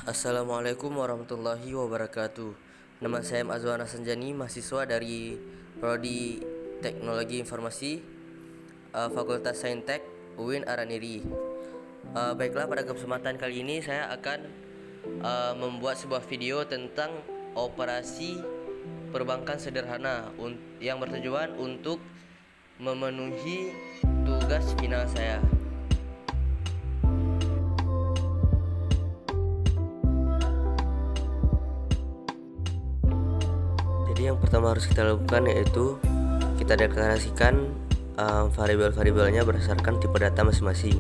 Assalamualaikum warahmatullahi wabarakatuh. Nama saya Azwana Sanjani, mahasiswa dari Prodi Teknologi Informasi, Fakultas Saintek UIN Araniri. Baiklah, pada kesempatan kali ini saya akan membuat sebuah video tentang operasi perbankan sederhana yang bertujuan untuk memenuhi tugas final saya. Jadi yang pertama harus kita lakukan yaitu kita deklarasikan variabel-variabelnya berdasarkan tipe data masing-masing.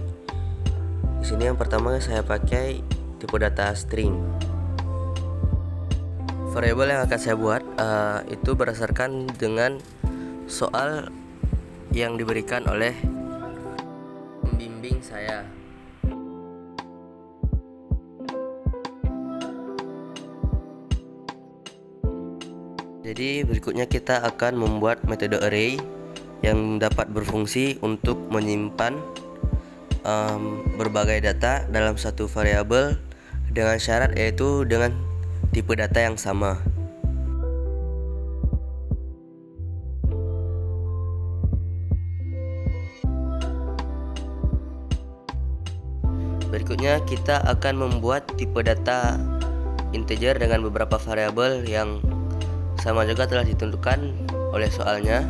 Di sini yang pertama saya pakai tipe data string. Variabel yang akan saya buat itu berdasarkan dengan soal yang diberikan oleh pembimbing saya. Jadi berikutnya kita akan membuat metode array yang dapat berfungsi untuk menyimpan berbagai data dalam satu variabel dengan syarat yaitu dengan tipe data yang sama. Berikutnya kita akan membuat tipe data integer dengan beberapa variabel yang sama juga telah ditentukan oleh soalnya.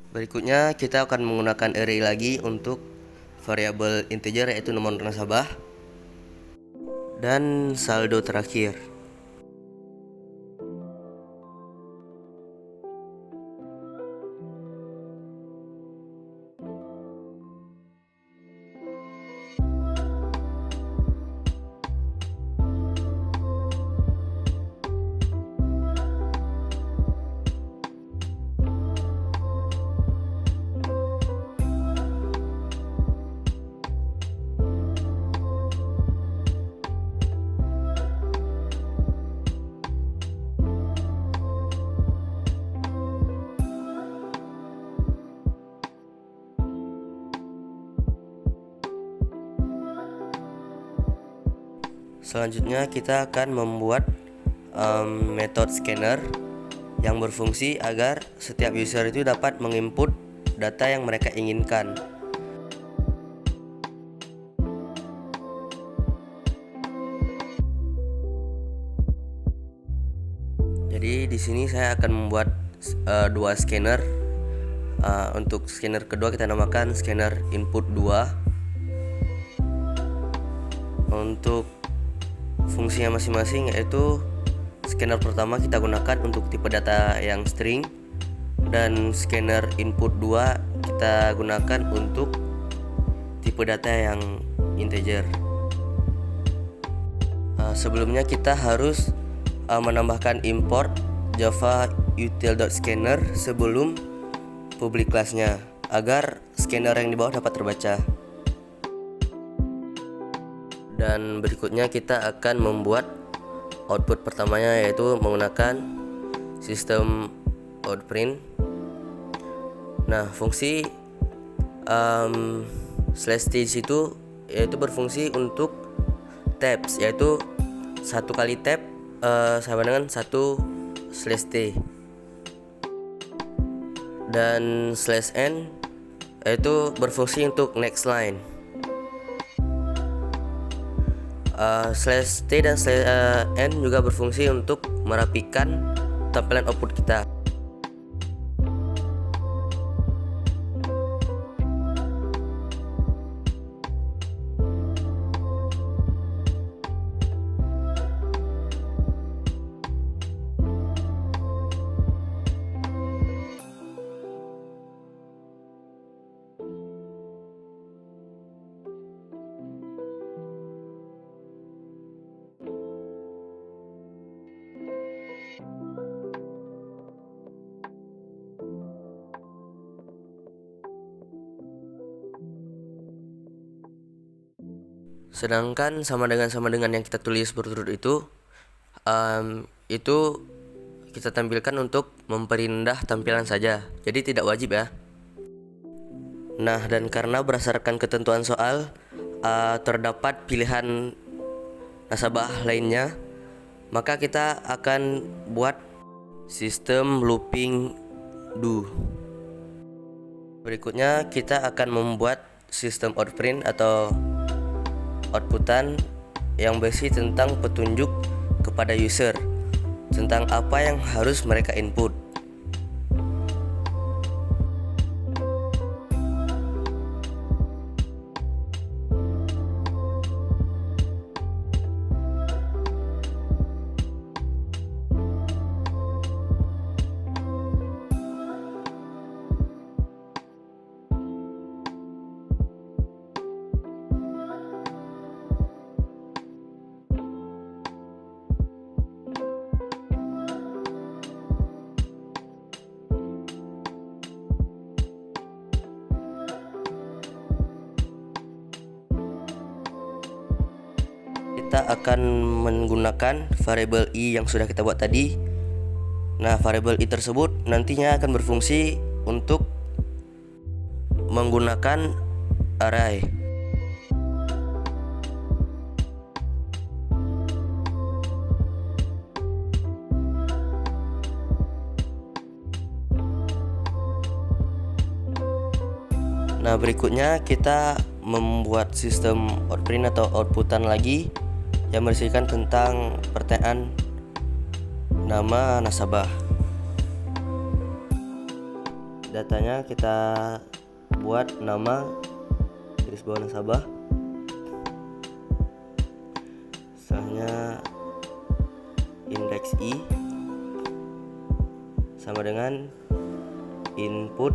Berikutnya kita akan menggunakan array lagi untuk variabel integer yaitu nomor nasabah dan saldo terakhir. Selanjutnya kita akan membuat metode scanner yang berfungsi agar setiap user itu dapat menginput data yang mereka inginkan. Jadi di sini saya akan membuat dua scanner. Untuk scanner kedua kita namakan scanner input 2. Untuk fungsinya masing-masing yaitu scanner pertama kita gunakan untuk tipe data yang string dan scanner input 2 kita gunakan untuk tipe data yang integer. Sebelumnya kita harus menambahkan import java util.scanner sebelum public class-nya agar scanner yang di bawah dapat terbaca. Dan berikutnya kita akan membuat output pertamanya, yaitu menggunakan sistem outprint. Nah, fungsi /stage itu yaitu berfungsi untuk tabs, yaitu satu kali tab sama dengan satu /t. Dan /n yaitu berfungsi untuk next line. /t dan /n juga berfungsi untuk merapikan tampilan output kita. Sedangkan sama dengan yang kita tulis berturut itu kita tampilkan untuk memperindah tampilan saja, jadi tidak wajib ya. Nah, dan karena berdasarkan ketentuan soal terdapat pilihan nasabah lainnya, maka kita akan buat sistem looping do. Berikutnya kita akan membuat sistem outprint atau outputan yang berisi tentang petunjuk kepada user tentang apa yang harus mereka input. Kita akan menggunakan variabel i yang sudah kita buat tadi. Nah, variabel i tersebut nantinya akan berfungsi untuk menggunakan array. Nah, berikutnya kita membuat sistem outprint atau outputan lagi yang berisikan tentang pertanyaan nama nasabah. Datanya kita buat nama garis bawah nasabah, misalnya indeks i sama dengan input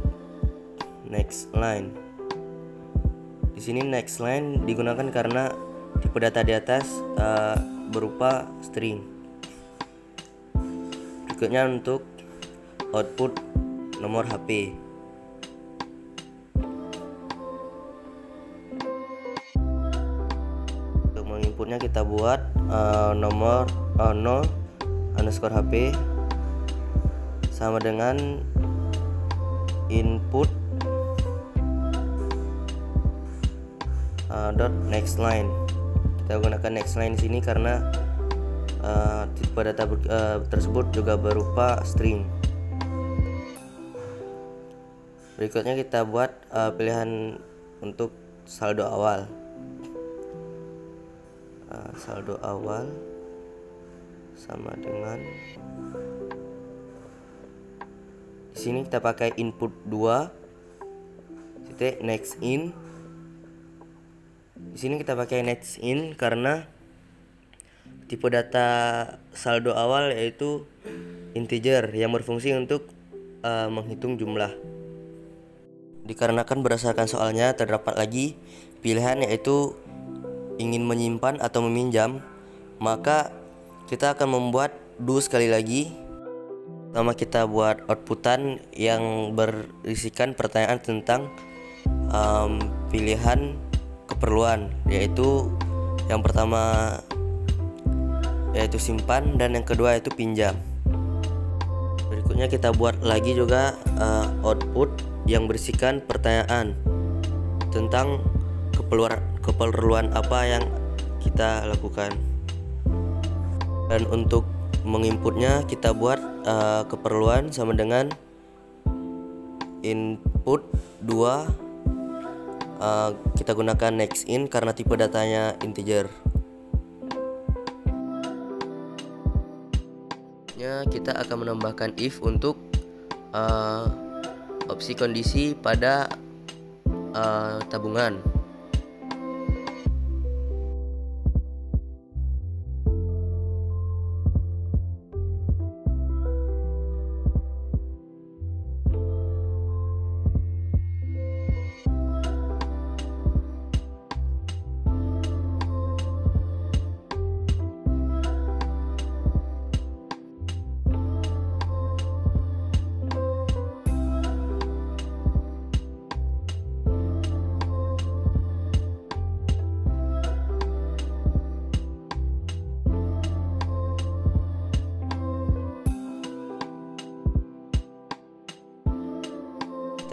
next line. Di sini next line digunakan karena tipe data di atas berupa string. Berikutnya untuk output nomor HP. Untuk menginputnya kita buat nomor 0 underscore HP sama dengan input dot next line. Kita gunakan next line di sini karena tipe data tersebut juga berupa string. Berikutnya kita buat pilihan untuk saldo awal. Saldo awal sama dengan di sini kita pakai input 2 titik next in. Di sini kita pakai next in karena tipe data saldo awal yaitu integer yang berfungsi untuk menghitung jumlah. Dikarenakan berdasarkan soalnya terdapat lagi pilihan yaitu ingin menyimpan atau meminjam, maka kita akan membuat do sekali lagi Pertama kita buat outputan yang berisikan pertanyaan tentang pilihan keperluan, yaitu yang pertama yaitu simpan dan yang kedua yaitu pinjam. Berikutnya kita buat lagi juga output yang berisikan pertanyaan tentang keperluan apa yang kita lakukan. Dan untuk menginputnya kita buat keperluan sama dengan input 2, kita gunakan next in karena tipe datanya integer. Kita akan menambahkan if untuk opsi kondisi pada tabungan.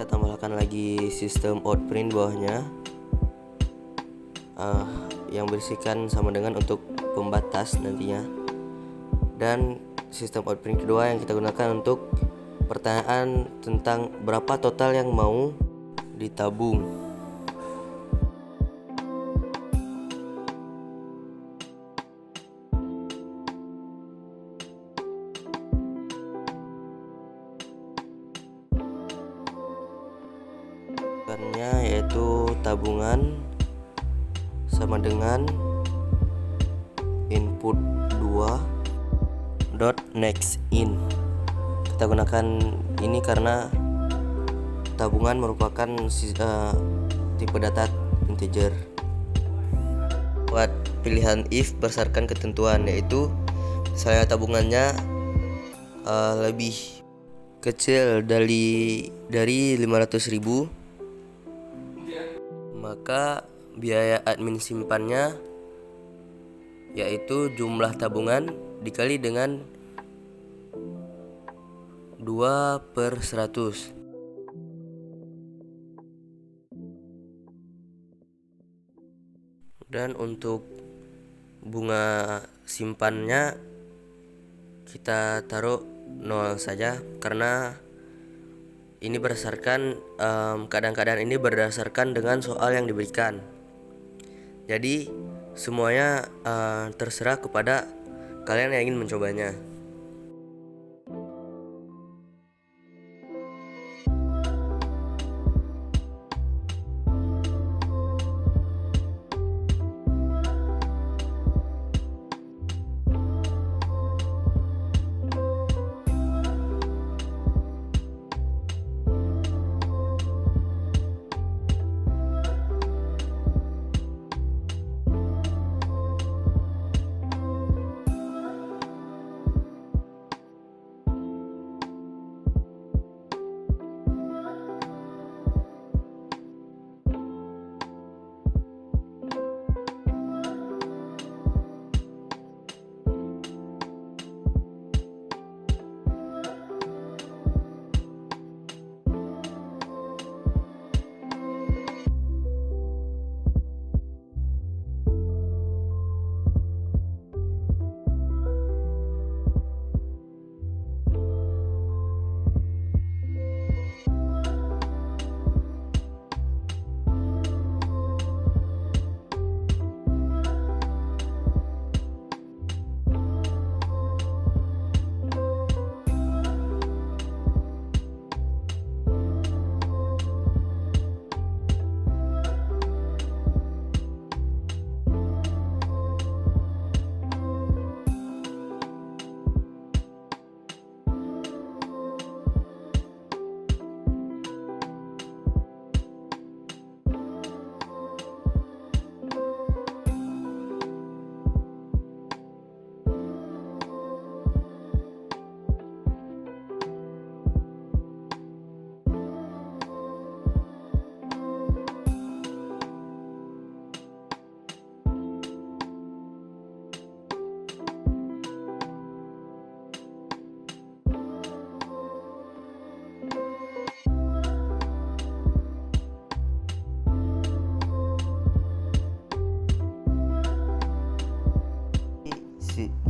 Kita tambahkan lagi sistem outprint bawahnya yang berisikan sama dengan untuk pembatas nantinya, dan sistem outprint kedua yang kita gunakan untuk pertanyaan tentang berapa total yang mau ditabung. Yaitu tabungan sama dengan input 2 dot next in. Kita gunakan ini karena tabungan merupakan tipe data integer. Buat pilihan if berdasarkan ketentuan, yaitu saya tabungannya lebih kecil dari 500.000, maka biaya admin simpannya yaitu jumlah tabungan dikali dengan 2/100. Dan untuk bunga simpannya kita taruh 0 saja karena ini berdasarkan keadaan-keadaan ini berdasarkan dengan soal yang diberikan. Jadi semuanya terserah kepada kalian yang ingin mencobanya.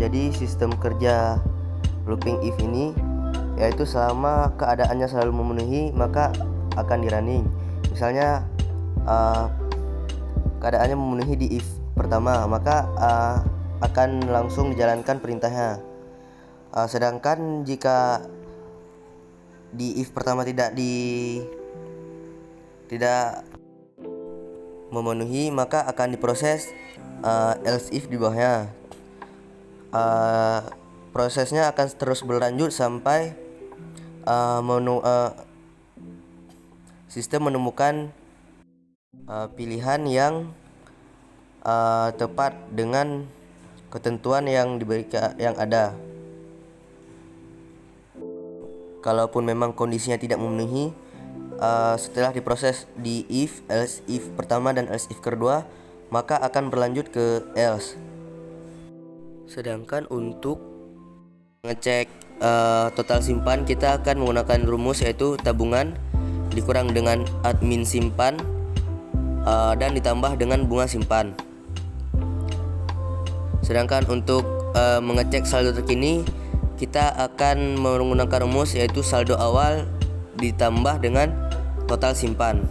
Jadi sistem kerja looping if ini yaitu selama keadaannya selalu memenuhi maka akan di running. Misalnya keadaannya memenuhi di if pertama, maka akan langsung dijalankan perintahnya. Sedangkan jika di if pertama tidak memenuhi, maka akan diproses else if di bawahnya. Prosesnya akan terus berlanjut sampai sistem menemukan pilihan yang tepat dengan ketentuan yang diberikan yang ada. Kalaupun memang kondisinya tidak memenuhi, setelah diproses di if, else if pertama dan else if kedua, maka akan berlanjut ke else. Sedangkan untuk ngecek total simpan, kita akan menggunakan rumus yaitu tabungan dikurang dengan admin simpan dan ditambah dengan bunga simpan. Sedangkan untuk mengecek saldo terkini, kita akan menggunakan rumus yaitu saldo awal ditambah dengan total simpan.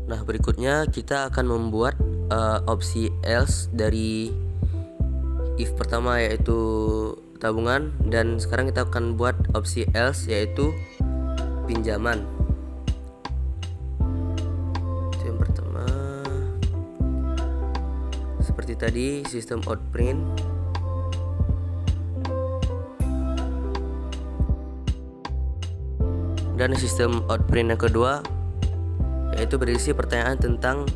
Nah, berikutnya kita akan membuat opsi else dari if pertama yaitu tabungan, dan sekarang kita akan buat opsi else yaitu pinjaman. Itu yang pertama. Seperti tadi sistem outprint. Dan sistem outprint yang kedua yaitu berisi pertanyaan tentang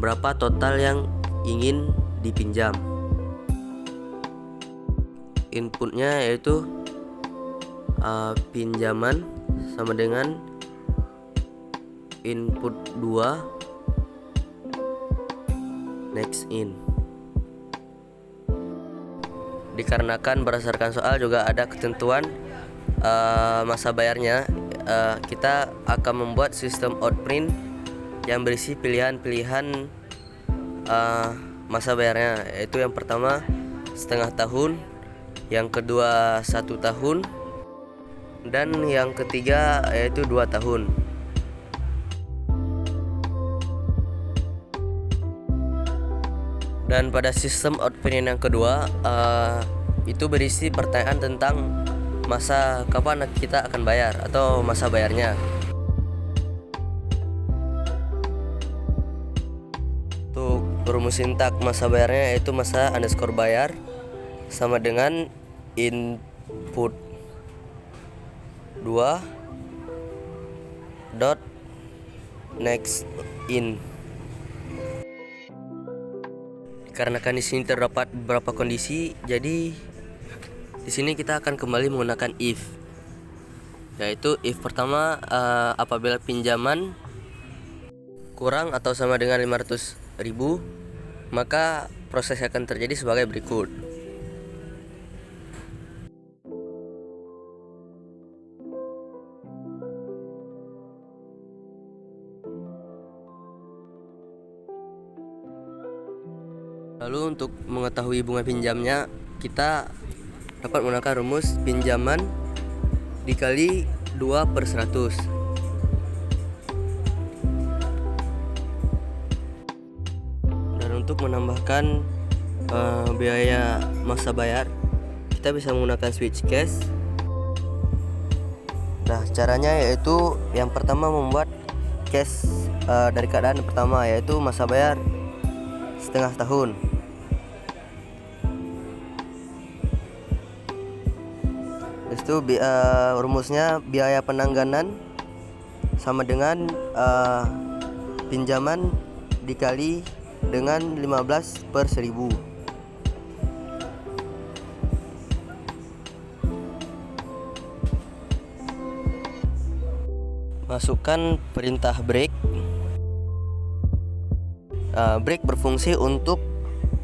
berapa total yang ingin dipinjam. Inputnya yaitu pinjaman sama dengan input 2 next in. Dikarenakan berdasarkan soal juga ada ketentuan masa bayarnya, kita akan membuat sistem outprint yang berisi pilihan-pilihan masa bayarnya, yaitu yang pertama setengah tahun, yang kedua 1 tahun, dan yang ketiga yaitu 2 tahun. Dan pada sistem outprint yang kedua itu berisi pertanyaan tentang masa kapan kita akan bayar atau masa bayarnya. Untuk rumus sintak masa bayarnya yaitu masa underscore bayar sama dengan input 2 dot next in. Dikarenakan di sini terdapat beberapa kondisi, jadi di sini kita akan kembali menggunakan if, yaitu if pertama apabila pinjaman kurang atau sama dengan 500.000, maka proses akan terjadi sebagai berikut. Lalu untuk mengetahui bunga pinjamnya, kita dapat menggunakan rumus pinjaman dikali 2/100. Untuk menambahkan biaya masa bayar, kita bisa menggunakan switch case. Nah, caranya yaitu yang pertama membuat case dari keadaan pertama, yaitu masa bayar setengah tahun. Itu rumusnya biaya penangganan sama dengan pinjaman dikali dengan 15/1000. Masukkan perintah break. Break berfungsi untuk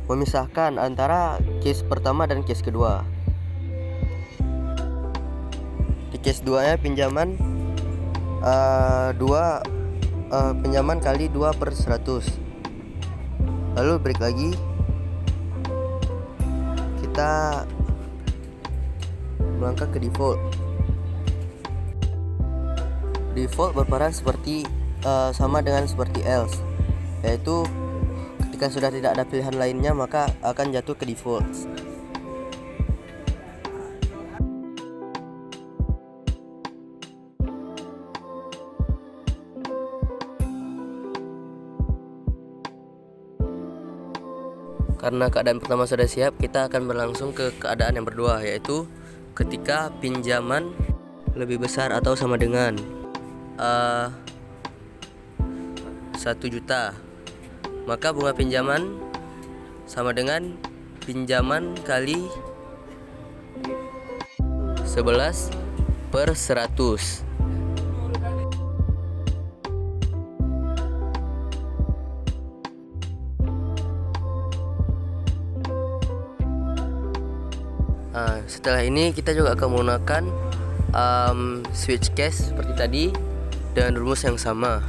memisahkan antara case pertama dan case kedua. Di case 2 nya pinjaman pinjaman kali 2/100. Lalu break lagi, kita melangkah ke default. Default berperan seperti sama dengan seperti else, yaitu ketika sudah tidak ada pilihan lainnya maka akan jatuh ke default. Karena keadaan pertama sudah siap, kita akan berlangsung ke keadaan yang kedua, yaitu ketika pinjaman lebih besar atau sama dengan 1 juta, maka bunga pinjaman sama dengan pinjaman kali 11/100. Setelah ini kita juga akan menggunakan switch case seperti tadi dengan rumus yang sama.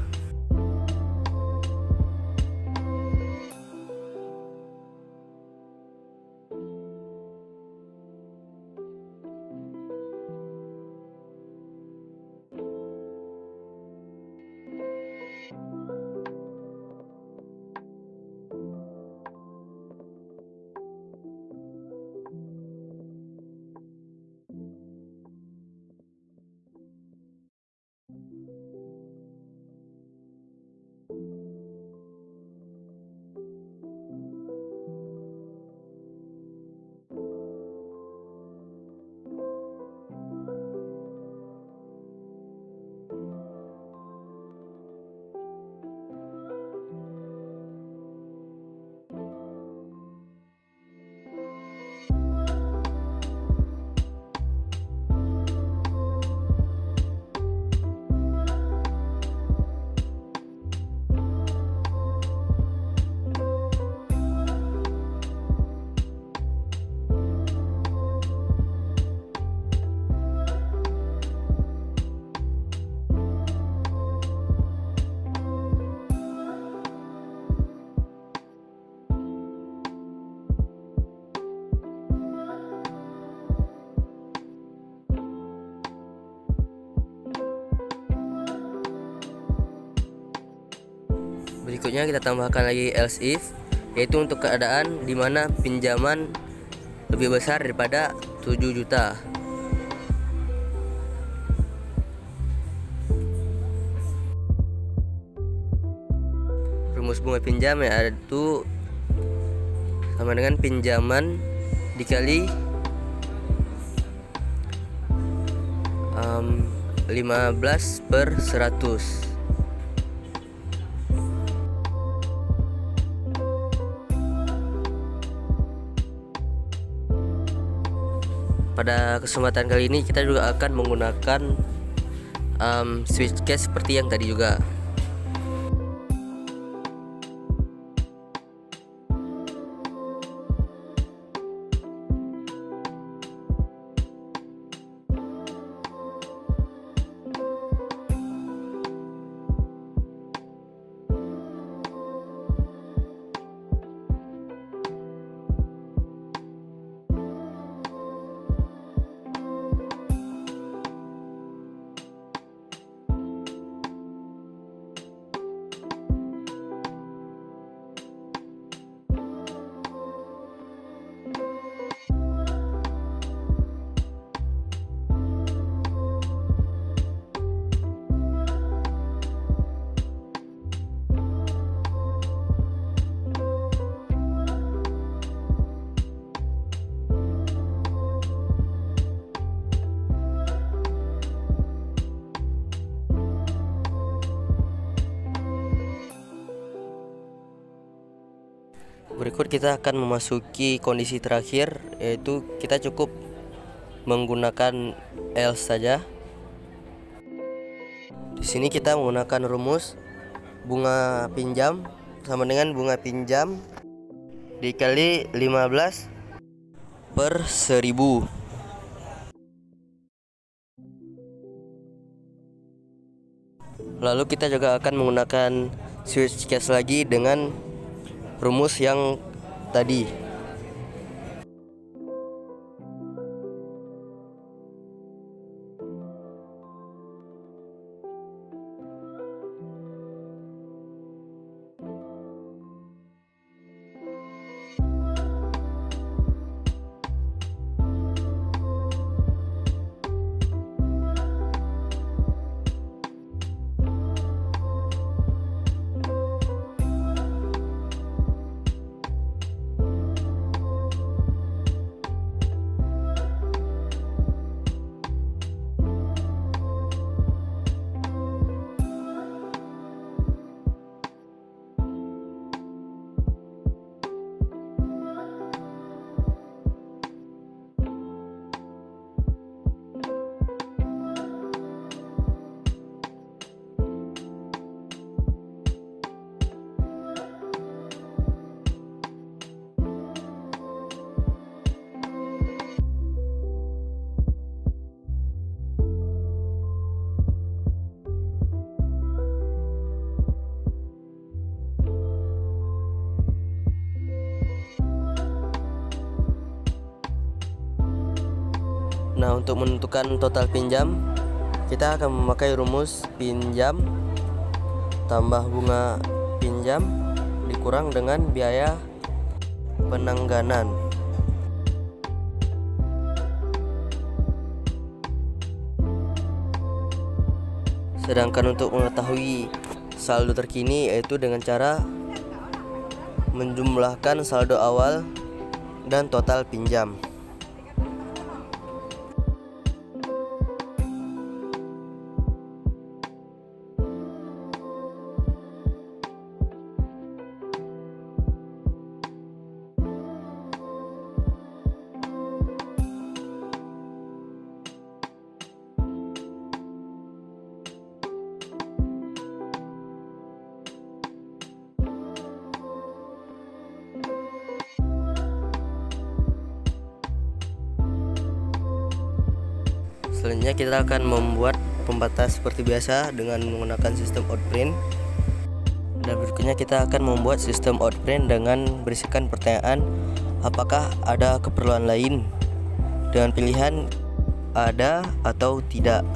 Berikutnya kita tambahkan lagi else if, yaitu untuk keadaan di mana pinjaman lebih besar daripada 7 juta. Rumus bunga pinjam yaitu sama dengan pinjaman dikali 15/100. Pada kesempatan kali ini kita juga akan menggunakan switch case seperti yang tadi juga. Berikut kita akan memasuki kondisi terakhir, yaitu kita cukup menggunakan else saja. Di sini kita menggunakan rumus bunga pinjam sama dengan bunga pinjam dikali 15 per 1000. Lalu kita juga akan menggunakan switch case lagi dengan rumus yang tadi. Nah, untuk menentukan total pinjam, kita akan memakai rumus pinjam tambah bunga pinjam dikurang dengan biaya penangganan. Sedangkan untuk mengetahui saldo terkini yaitu dengan cara menjumlahkan saldo awal dan total pinjam. Selanjutnya kita akan membuat pembatas seperti biasa dengan menggunakan sistem outprint. Dan berikutnya kita akan membuat sistem outprint dengan berisikan pertanyaan apakah ada keperluan lain dengan pilihan ada atau tidak.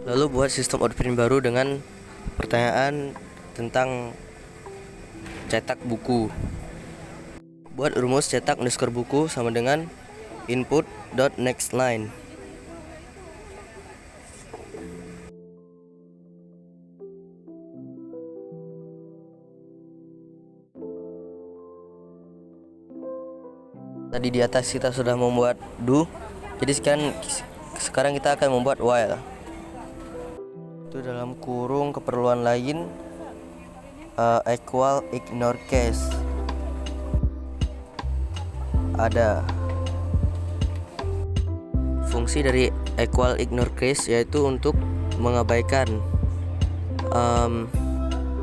Lalu buat sistem outprint baru dengan pertanyaan tentang cetak buku. Buat rumus cetak underscore buku sama dengan input.nextLine. Tadi di atas kita sudah membuat do, jadi sekarang kita akan membuat while. Itu dalam kurung keperluan lain equal ignore case ada. Fungsi dari equal ignore case yaitu untuk mengabaikan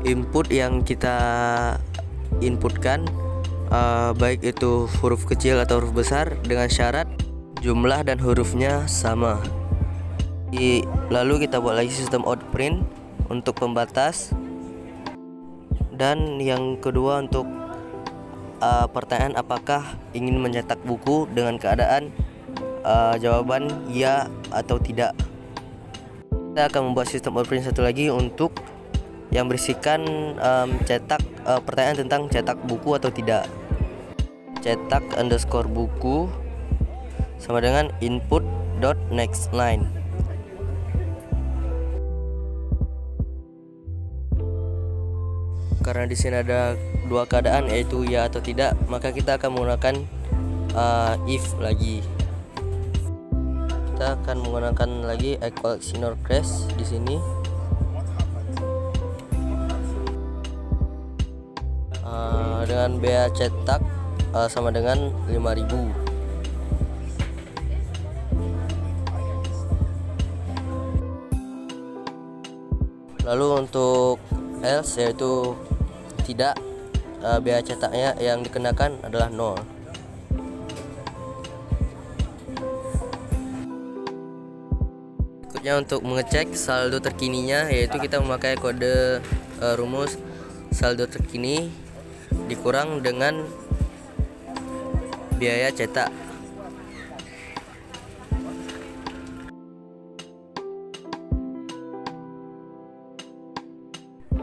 input yang kita inputkan, baik itu huruf kecil atau huruf besar, dengan syarat jumlah dan hurufnya sama. Lalu kita buat lagi sistem outprint untuk pembatas, dan yang kedua untuk pertanyaan apakah ingin mencetak buku dengan keadaan jawaban ya atau tidak. Kita akan membuat sistem outprint satu lagi untuk yang berisikan pertanyaan tentang cetak buku atau tidak. Cetak underscore buku sama dengan input.nextLine. Karena di sini ada dua keadaan yaitu ya atau tidak, maka kita akan menggunakan if lagi. Kita akan menggunakan lagi equal ignore case di sini. dengan biaya cetak sama dengan 5.000. Lalu untuk else yaitu tidak, biaya cetaknya yang dikenakan adalah 0. Berikutnya untuk mengecek saldo terkininya yaitu kita memakai kode rumus saldo terkini dikurang dengan biaya cetak.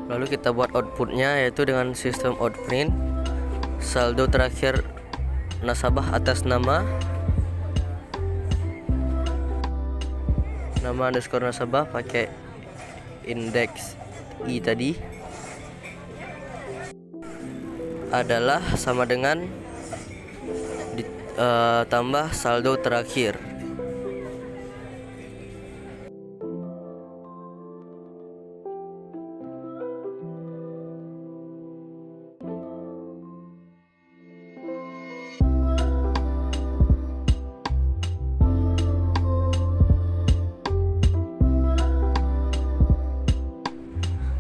Lalu kita buat outputnya yaitu dengan sistem outprint saldo terakhir nasabah atas nama underscore nasabah pakai indeks i tadi adalah sama dengan tambah saldo terakhir.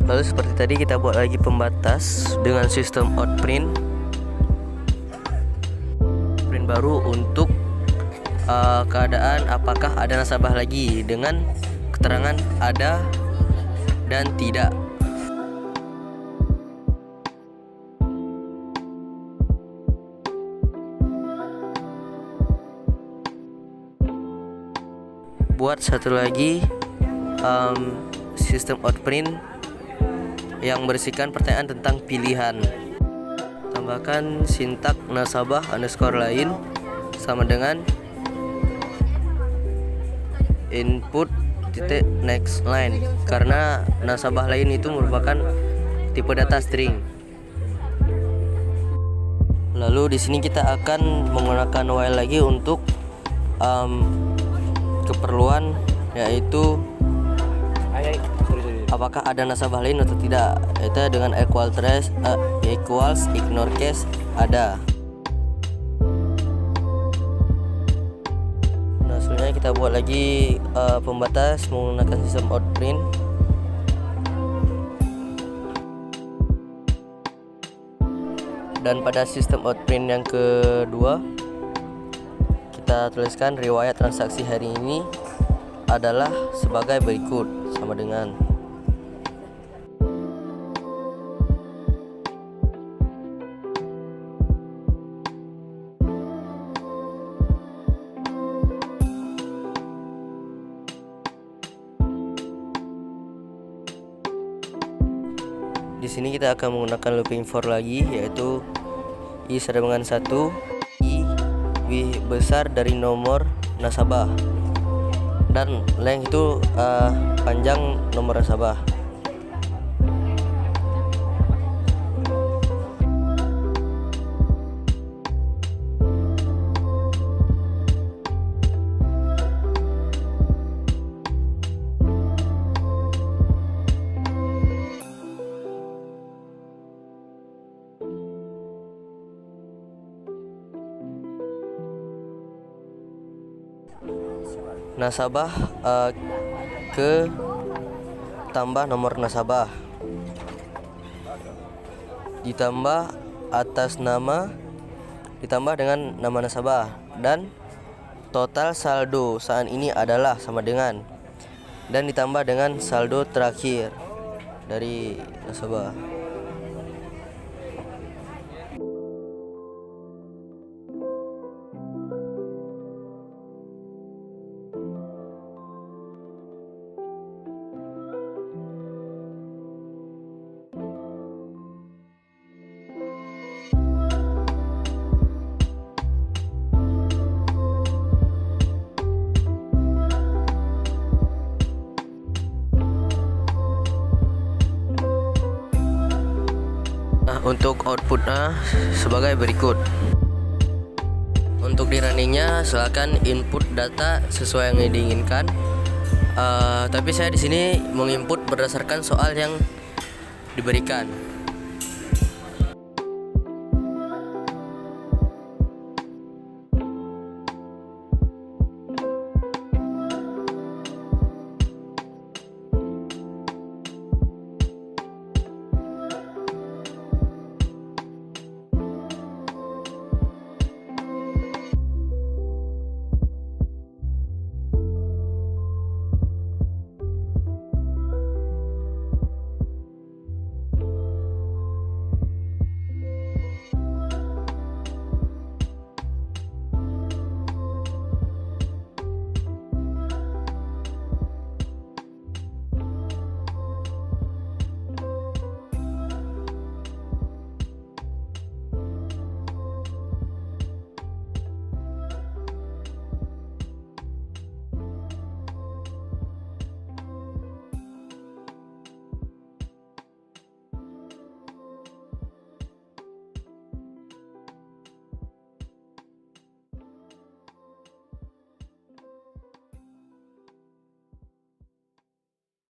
Lalu seperti tadi kita buat lagi pembatas dengan sistem outprint baru untuk keadaan apakah ada nasabah lagi dengan keterangan ada dan tidak. Buat satu lagi sistem outprint yang berisikan pertanyaan tentang pilihan. Tambahkan sintak nasabah underscore lain sama dengan input titik next line, karena nasabah lain itu merupakan tipe data string. Lalu di sini kita akan menggunakan while lagi untuk keperluan yaitu apakah ada nasabah lain atau tidak, itu dengan equals ignore case ada. Nah, selanjutnya kita buat lagi pembatas menggunakan sistem outprint. Dan pada sistem outprint yang kedua kita tuliskan riwayat transaksi hari ini adalah sebagai berikut sama dengan di sini kita akan menggunakan looping for lagi yaitu i sama dengan 1 i lebih besar dari nomor nasabah dan length itu panjang nomor nasabah. Nasabah ke tambah nomor nasabah ditambah atas nama ditambah dengan nama nasabah dan total saldo saat ini adalah sama dengan dan ditambah dengan saldo terakhir dari nasabah. Untuk outputnya sebagai berikut. Untuk di runningnya silakan input data sesuai yang diinginkan. Tapi saya di sini menginput berdasarkan soal yang diberikan.